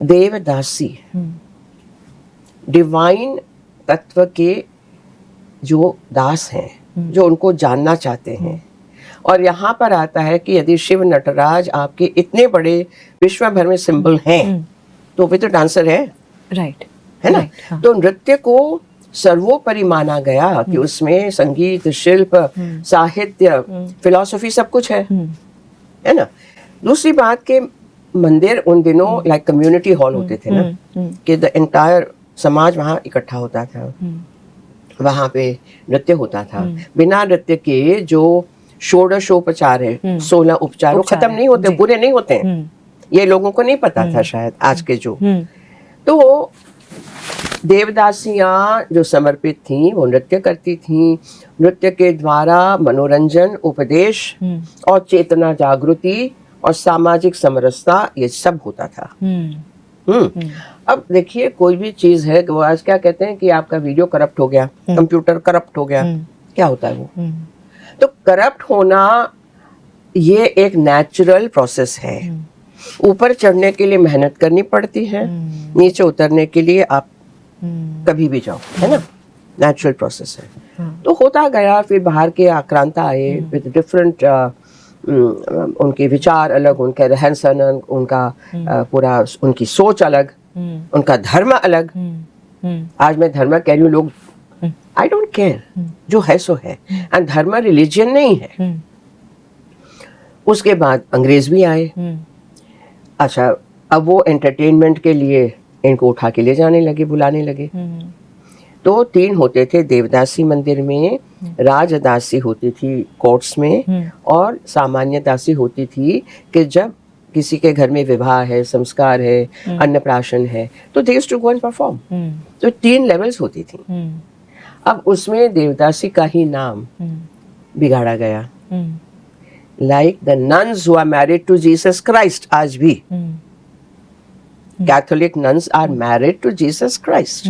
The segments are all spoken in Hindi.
देवदासी डिवाइन तत्व के जो दास हैं, जो उनको जानना चाहते हैं। और यहाँ पर आता है कि यदि शिव नटराज आपके इतने बड़े विश्व भर में सिंबल हैं, तो वे तो डांसर है, राइट, है ना? हाँ। तो नृत्य को सर्वोपरि माना गया कि उसमें संगीत, शिल्प, साहित्य, फिलॉसफी सब कुछ है ना? दूसरी बात के मंदिर उन दिनों लाइक कम्युनिटी हॉल होते थे ना, कि द एंटायर समाज वहाँ इकट्ठा होता था, वहाँ पे नृत्य होता था। बिना नृत्य के जो षोडशोपचार है, 16 उपचार, वो खत्म नहीं होते, पूरे नहीं होते हैं। ये लोगों को नहीं पता था शायद आज के जो। तो देवदासियां जो समर्पित थीं, वो नृत्य करती थीं। नृत्य के द्वारा मनोरंजन, उपदेश और चेतना जागृति और सामाजिक समरसता, ये सब होता था। अब देखिए, कोई भी चीज है, वो आज क्या कहते हैं कि आपका वीडियो करप्ट हो गया, कंप्यूटर करप्ट हो गया, क्या होता है वो? तो करप्ट होना ये एक नेचुरल प्रोसेस है। ऊपर चढ़ने के लिए मेहनत करनी पड़ती है, नीचे उतरने के लिए आप कभी भी जाओ, है ना? नेचुरल प्रोसेस है। तो होता गया, फिर बाहर के आक्रांता आए विद डिफरेंट, उनके विचार अलग, उनका रहन सहन, उनका पूरा उनकी सोच अलग, उनका धर्म अलग। आज मैं धर्म कह रही हूँ, लोग आई डोंट केयर, जो है सो है। एंड धर्म रिलीजन नहीं है। उसके बाद अंग्रेज भी आए। अच्छा, अब वो एंटरटेनमेंट के लिए इनको उठा के ले जाने लगे, बुलाने लगे। तो 3 होते थे देवदासी मंदिर में, राजदासी होती थी कोर्ट्स में, और सामान्य दासी होती थी कि जब किसी के घर में विवाह है, संस्कार है, अन्नप्राशन है, तो they used to go and perform. तो 3 लेवल्स होती थी। अब उसमें देवदासी का ही नाम बिगाड़ा गया, like the nuns who are married to Jesus Christ। आज भी Catholic nuns are married to Jesus Christ।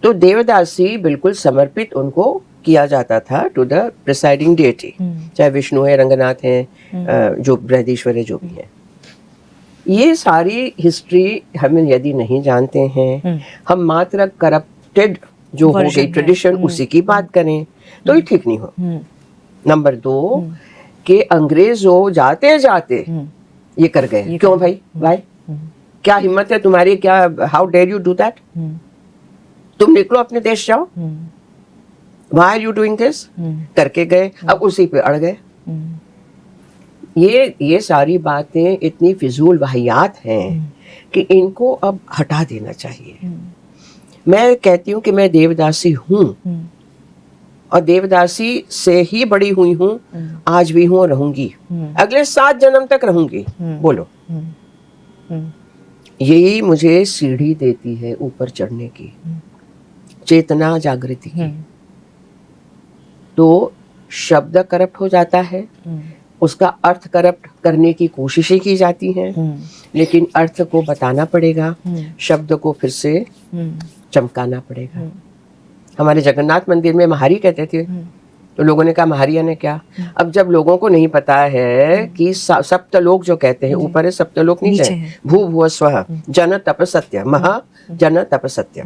तो देवदासी बिल्कुल समर्पित उनको किया जाता था टू द प्रिसाइडिंग डेटी, चाहे विष्णु है, रंगनाथ हैं, जो बृहदीश्वर है, जो भी है। ये सारी हिस्ट्री हम यदि नहीं जानते हैं, हम मात्र करप्टेड जो हो गई ट्रेडिशन उसी की बात करें, तो ये ठीक नहीं हो। नंबर 2 कि अंग्रेजों जाते जाते ये कर गए। क्यों भाई? भाई क्या हिम्मत है तुम्हारी? क्या, how dare you do that? तुम निकलो, अपने देश जाओ। Why are you doing this? करके गए, अब उसी पे अड़ गए। ये सारी बातें इतनी फिजूल वाहियात हैं कि इनको अब हटा देना चाहिए। मैं कहती हूँ कि मैं देवदासी हूँ, और देवदासी से ही बड़ी हुई हूँ, आज भी हूँ और रहूंगी, अगले 7 जन्म तक रहूंगी। बोलो, यही मुझे सीढ़ी देती है ऊपर चढ़ने की, चेतना जागृति की। तो शब्द करप्ट हो जाता है, उसका अर्थ करप्ट करने की कोशिशें की जाती हैं, लेकिन अर्थ को बताना पड़ेगा, शब्द को फिर से चमकाना पड़ेगा। हमारे जगन्नाथ मंदिर में महारी कहते थे, तो लोगों ने कहा महारिया ने क्या? अब जब लोगों को नहीं पता है कि सप्तलोक जो कहते हैं, ऊपर है, सप्तलोक नीचे है। भू भुव स्वः जन तप सत्य, महा जन तप सत्य।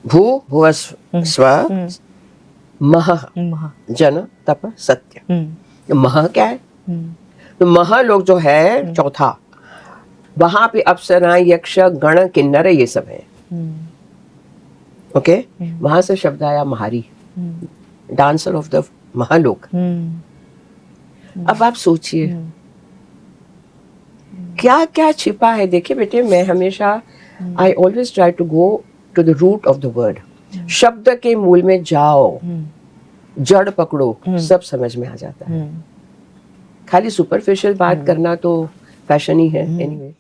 भू भुव स्वः महा जन तप सत्य। महा क्या है? तो महा लोग जो है चौथा, वहां पे अप्सराएं, यक्ष, गण, किन्नर, ये सब है। ओके, वहां से शब्द आया महारी, डांसर ऑफ द महालोक। अब आप सोचिए क्या क्या छिपा है। देखिए बेटे, मैं हमेशा I always try to go to the root of the word. शब्द के मूल में जाओ, जड़ पकड़ो, सब समझ में आ जाता है। खाली सुपरफिशियल बात करना तो फैशन ही है। एनीवे